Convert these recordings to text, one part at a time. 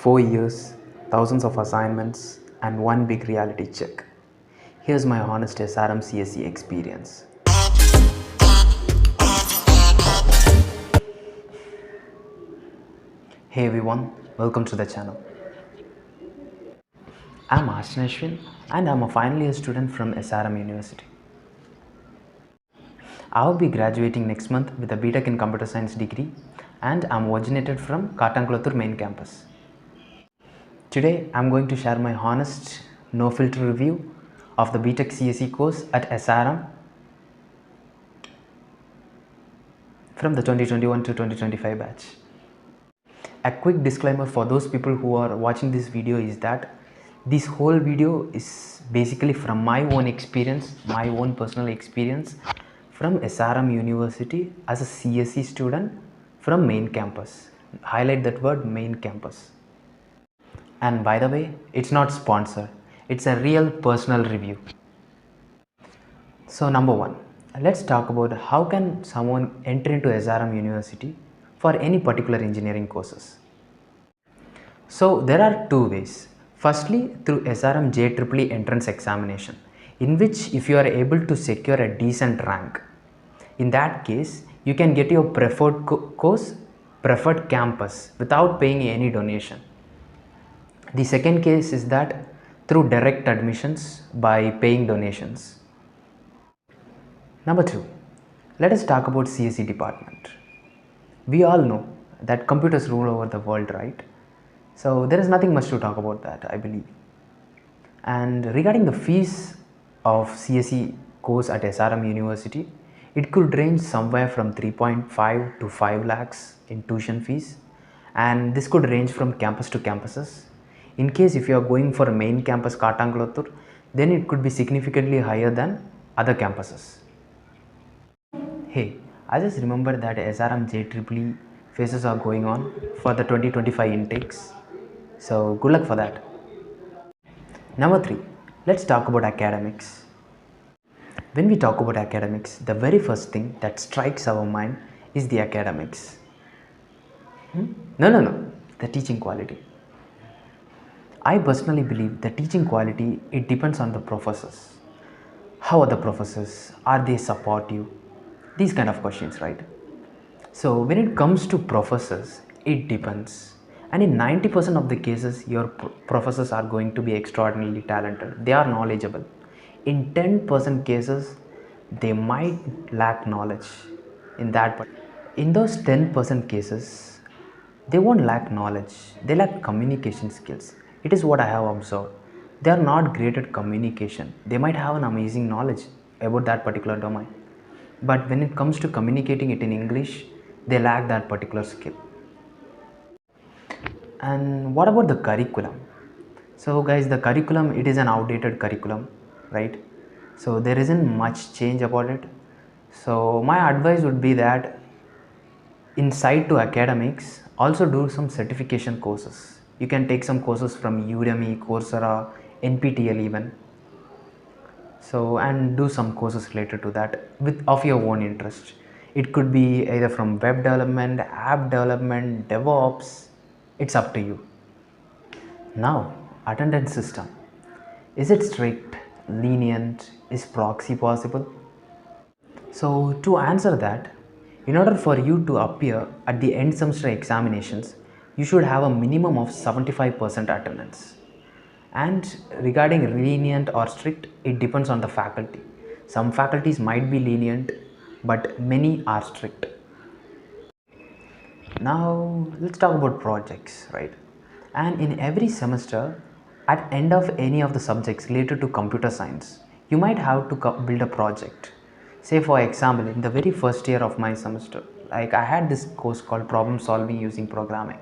4 years, thousands of assignments, and one big reality check. Here's my honest SRM CSE experience. Hey everyone, welcome to the channel. I'm Ashwin and I'm a final year student from SRM University. I'll be graduating next month with a BTech in Computer Science degree and I'm originated from Kattankulattur main campus. Today I'm going to share my honest, no filter review of the BTech CSE course at SRM from the 2021 to 2025 batch. A quick disclaimer for those people who are watching this video is that this whole video is basically from my own experience, my own personal experience from SRM University as a CSE student from main campus. Highlight that word, main campus. And by the way, it's not sponsored. It's a real personal review. So number one, let's talk about how can someone enter into SRM University for any particular engineering courses. So there are two ways. Firstly, through SRM JEEE entrance examination, in which if you are able to secure a decent rank, in that case, you can get your preferred course, preferred campus without paying any donation. The second case is that through direct admissions by paying donations. Number two, let us talk about CSE Department. We all know that computers rule over the world, right? So there is nothing much to talk about that, I believe. And regarding the fees of CSE course at SRM University, it could range somewhere from 3.5 to 5 lakhs in tuition fees, and this could range from campus to campuses. In case if you are going for a main campus Kattankulattur, then it could be significantly higher than other campuses. Hey, I just remember that SRM JEEE phases are going on for the 2025 intakes. So good luck for that. Number three, let's talk about academics. When we talk about academics, the very first thing that strikes our mind is the academics. No, the teaching quality. I personally believe the teaching quality, it depends on the professors. How are the professors? Are they supportive? These kind of questions, right? So when it comes to professors, it depends. And in 90% of the cases, your professors are going to be extraordinarily talented. They are knowledgeable. In 10% cases, they might lack knowledge in that. But in those 10% cases, they won't lack knowledge. They lack communication skills. It is what I have observed. They are not great at communication. They might have an amazing knowledge about that particular domain. But when it comes to communicating it in English, they lack that particular skill. And what about the curriculum? So guys, the curriculum, it is an outdated curriculum, right? So there isn't much change about it. So my advice would be that inside to academics, also do some certification courses. You can take some courses from Udemy, Coursera, NPTEL even. So and do some courses related to that of your own interest. It could be either from web development, app development, DevOps. It's up to you. Now, attendance system. Is it strict, lenient? Is proxy possible? So to answer that, in order for you to appear at the end semester examinations, you should have a minimum of 75% attendance. And regarding lenient or strict, it depends on the faculty. Some faculties might be lenient, but many are strict. Now let's talk about projects, right? And in every semester, at end of any of the subjects related to computer science, you might have to build a project. Say for example, in the very first year of my semester, like I had this course called problem solving using programming.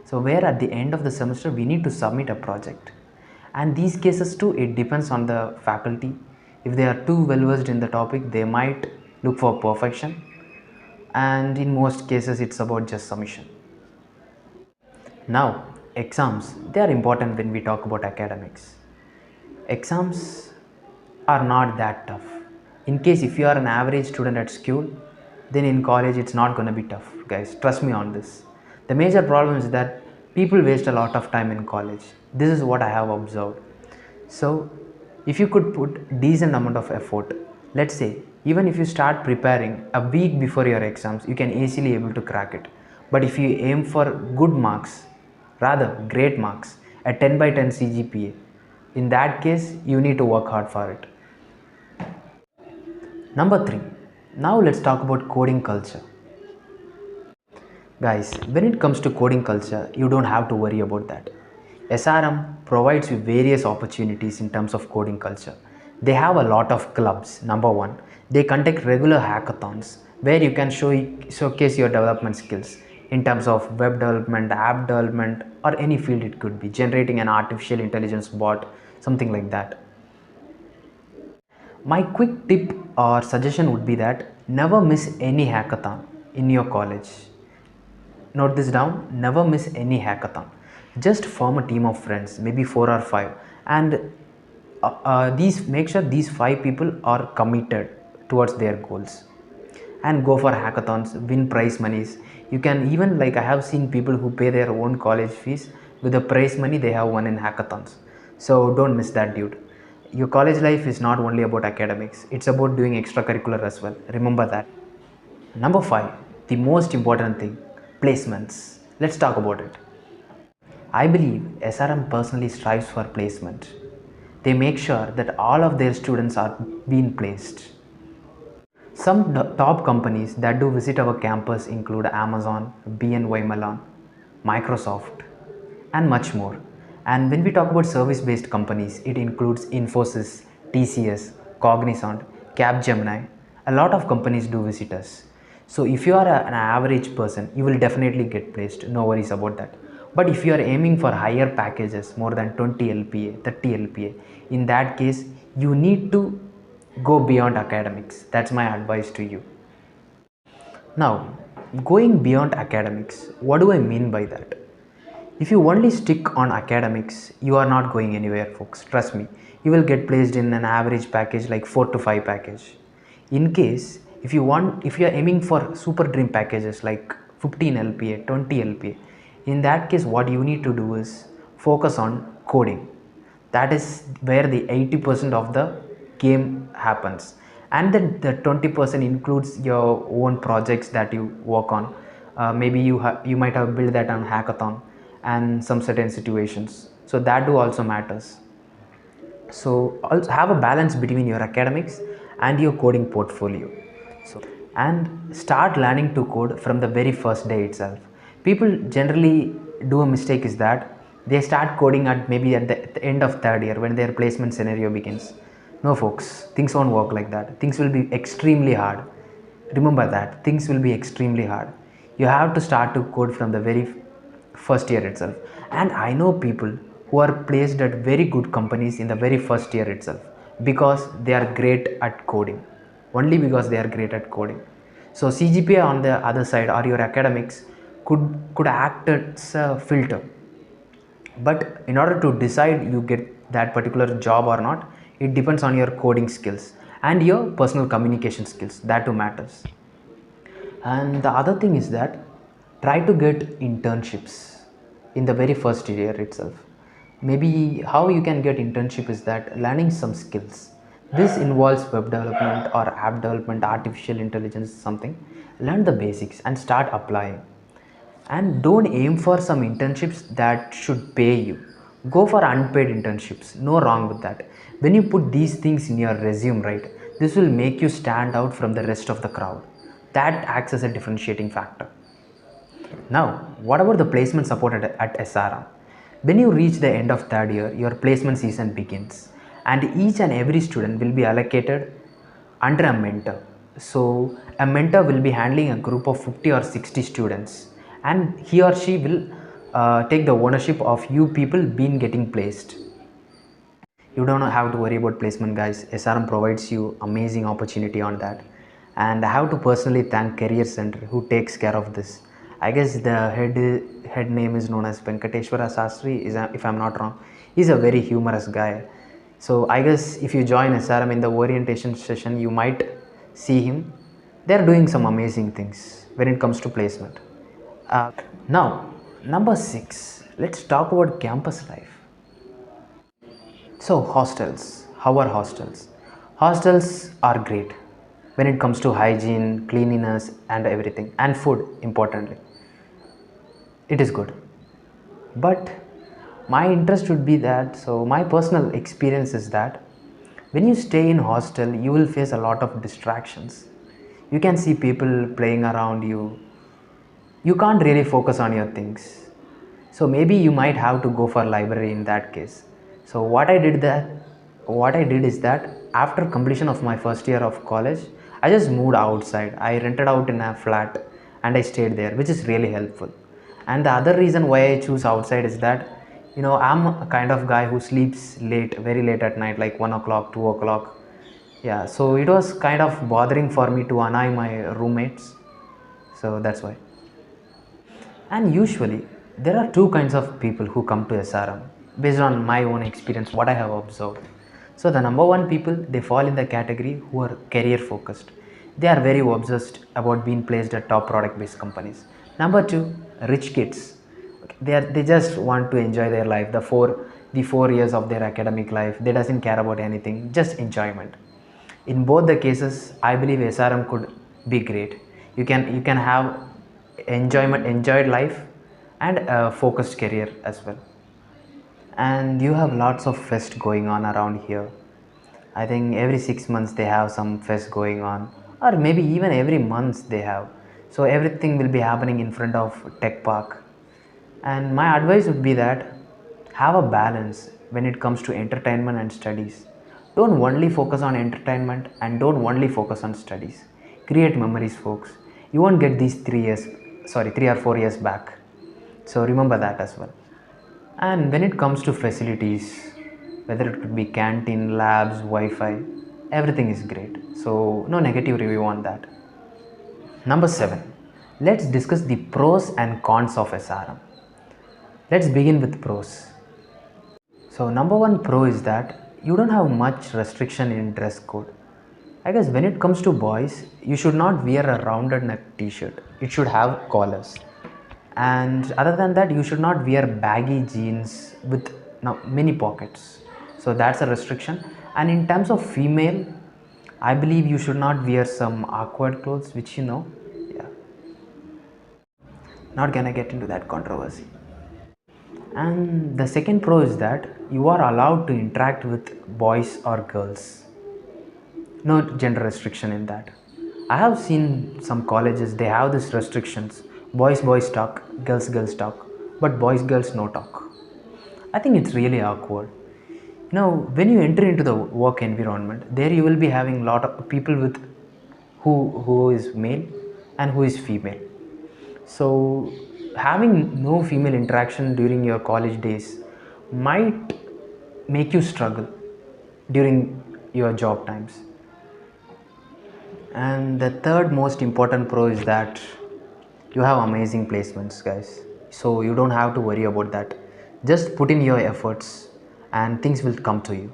So where at the end of the semester, we need to submit a project. And these cases too, it depends on the faculty. If they are too well versed in the topic, they might look for perfection. And in most cases, it's about just submission. Now, exams, they are important when we talk about academics. Exams are not that tough. In case if you are an average student at school, then in college it's not going to be tough, guys. Trust me on this. The major problem is that People waste a lot of time in college. This is what I have observed. So if you could put decent amount of effort, let's say even if you start preparing a week before your exams, you can easily able to crack it. But if you aim for good marks, rather great marks, a 10 by 10 CGPA, in that case you need to work hard for it. Number 3. Now let's talk about coding culture. Guys, when it comes to coding culture, you don't have to worry about that. SRM provides you various opportunities in terms of coding culture. They have a lot of clubs. Number 1, they conduct regular hackathons where you can showcase your development skills in terms of web development, app development, or any field it could be, generating an artificial intelligence bot, something like that. My quick tip or suggestion would be that never miss any hackathon in your college. Note this down, never miss any hackathon. Just form a team of friends, maybe 4 or 5, and these make sure these 5 people are committed towards their goals and go for hackathons, win prize monies. You can even, like, I have seen people who pay their own college fees with the prize money they have won in hackathons. So don't miss that, dude. Your college life is not only about academics, it's about doing extracurricular as well. Remember that. Number 5, the most important thing, placements. Let's talk about it. I believe SRM personally strives for placement. They make sure that all of their students are being placed. Some top companies that do visit our campus include Amazon, BNY Mellon, Microsoft, and much more. And when we talk about service-based companies, it includes Infosys, TCS, Cognizant, Capgemini. A lot of companies do visit us. So if you are an average person, you will definitely get placed. No worries about that. But if you are aiming for higher packages, more than 20 LPA, 30 LPA, in that case, you need to go beyond academics. That's my advice to you. Now, going beyond academics, what do I mean by that? If you only stick on academics, you are not going anywhere, folks. Trust me. You will get placed in an average package like 4 to 5 package. In case if you are aiming for super dream packages like 15 LPA, 20 LPA, in that case what you need to do is focus on coding. That is where the 80% of the game happens, and then the 20% includes your own projects that you work on. Maybe you might have built that on hackathon and some certain situations, so that do also matters. So also have a balance between your academics and your coding portfolio. So, and start learning to code from the very first day itself. People generally do a mistake is that they start coding at maybe at the end of third year when their placement scenario begins. No, folks, things won't work like that. Things will be extremely hard. Remember that things will be extremely hard. You have to start to code from the very first year itself. And I know people who are placed at very good companies in the very first year itself because they are great at coding, only because they are great at coding. So CGPA on the other side, or your academics, could act as a filter. But in order to decide you get that particular job or not, it depends on your coding skills and your personal communication skills. That too matters. And the other thing is that try to get internships in the very first year itself. Maybe how you can get internship is that learning some skills. This involves web development or app development, artificial intelligence, something. Learn the basics and start applying. And don't aim for some internships that should pay you. Go for unpaid internships. No wrong with that. When you put these things in your resume, right, this will make you stand out from the rest of the crowd. That acts as a differentiating factor. Now, what about the placement support at SRM? When you reach the end of third year, your placement season begins, and each and every student will be allocated under a mentor. So, a mentor will be handling a group of 50 or 60 students, and he or she will take the ownership of you people being getting placed. You don't have to worry about placement, guys. SRM provides you amazing opportunity on that, and I have to personally thank Career Center who takes care of this. I guess the head name is known as Venkateshwara Sastri, if I'm not wrong. He's a very humorous guy. So I guess if you join SRM in the orientation session, you might see him. They're doing some amazing things when it comes to placement. Uh, Now, Number 6, let's talk about campus life. So, hostels. How are hostels? Hostels are great when it comes to hygiene, cleanliness, and everything, and food, importantly. It is good. But my interest would be that, so my personal experience is that when you stay in hostel, you will face a lot of distractions. You can see people playing around you. You can't really focus on your things, so maybe you might have to go for library in that case. So what I did is that after completion of my first year of college, I just moved outside. I rented out in a flat and I stayed there, which is really helpful. And the other reason why I choose outside is that, I'm a kind of guy who sleeps late, very late at night, like 1 o'clock, 2 o'clock. Yeah, so it was kind of bothering for me to annoy my roommates, so that's why. And usually, there are two kinds of people who come to SRM based on my own experience, what I have observed. So, the number one people, they fall in the category who are career focused. They are very obsessed about being placed at top product based companies. Number two, rich kids. Okay, they just want to enjoy their life, the 4 years of their academic life. They doesn't care about anything, just enjoyment. In both the cases, I believe SRM could be great. You can have enjoyed life and a focused career as well. And you have lots of fest going on around here. I think every 6 months they have some fest going on, or maybe even every month they have. So everything will be happening in front of Tech Park. And my advice would be that have a balance when it comes to entertainment and studies. Don't only focus on entertainment and don't only focus on studies. Create memories, folks. You won't get these 3 years, sorry, 3 or 4 years back. So remember that as well. And when it comes to facilities, whether it could be canteen, labs, Wi-Fi, everything is great. So no negative review on that. Number 7. Let's discuss the pros and cons of SRM. Let's begin with pros. So number one pro is that you don't have much restriction in dress code. I guess when it comes to boys, you should not wear a rounded neck t-shirt. It should have collars. And other than that, you should not wear baggy jeans with many pockets. So that's a restriction. And in terms of female, I believe you should not wear some awkward clothes, which yeah, not gonna get into that controversy. And the second pro is that you are allowed to interact with boys or girls. No gender restriction in that. I have seen some colleges, they have these restrictions. Boys talk, girls talk, but boys no talk. I think it's really awkward. When you enter into the work environment, there you will be having lot of people with who is male and who is female. So having no female interaction during your college days might make you struggle during your job times. And the third most important pro is that you have amazing placements, guys. So you don't have to worry about that. Just put in your efforts and things will come to you.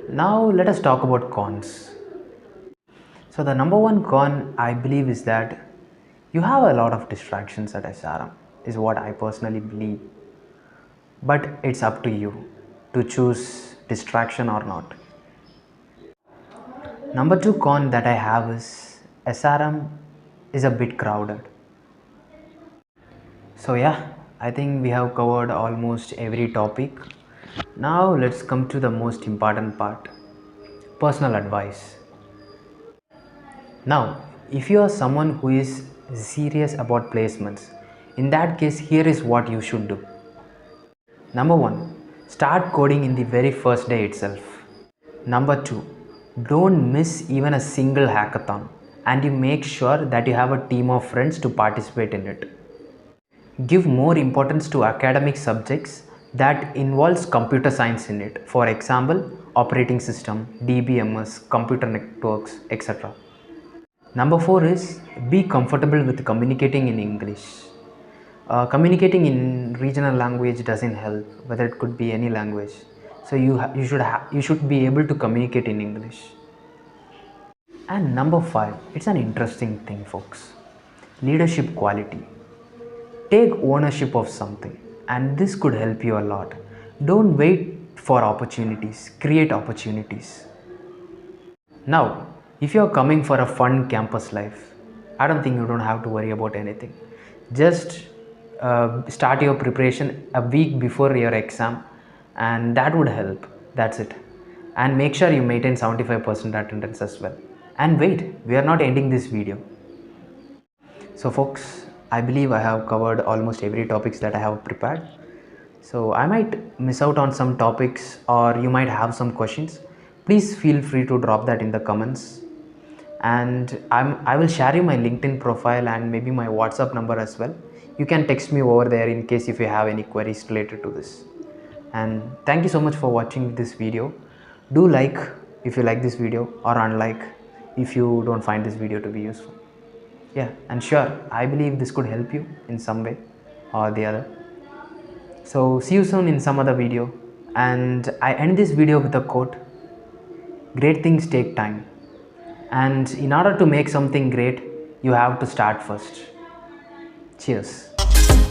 Now let us talk about cons. So the number one con I believe is that you have a lot of distractions at SRM, is what I personally believe. But it's up to you to choose distraction or not. Number two con that I have is SRM is a bit crowded. So yeah, I think we have covered almost every topic. Now let's come to the most important part, personal advice. Now, if you are someone who is serious about placements, in that case, here is what you should do. Number one, start coding in the very first day itself. Number two, don't miss even a single hackathon and you make sure that you have a team of friends to participate in it. Give more importance to academic subjects that involves computer science in it. For example, operating system, DBMS, computer networks, etc. Number 4 is be comfortable with communicating in English. Communicating in regional language doesn't help, whether it could be any language. So you should be able to communicate in English. And number 5, it's an interesting thing, folks. Leadership quality. Take ownership of something, and this could help you a lot. Don't wait for opportunities, create opportunities. Now, if you're coming for a fun campus life, I don't think you don't have to worry about anything. Just start your preparation a week before your exam, and that would help. That's it. And make sure you maintain 75% attendance as well. And wait, we are not ending this video. So folks, I believe I have covered almost every topics that I have prepared. So I might miss out on some topics, or you might have some questions. Please feel free to drop that in the comments. And I will share you my LinkedIn profile and maybe my WhatsApp number as well. You can text me over there in case if you have any queries related to this. And thank you so much for watching this video. Do like if you like this video, or unlike if you don't find this video to be useful. Yeah, and sure, I believe this could help you in some way or the other. So see you soon in some other video. And I end this video with a quote: great things take time, and in order to make something great, you have to start first. Cheers.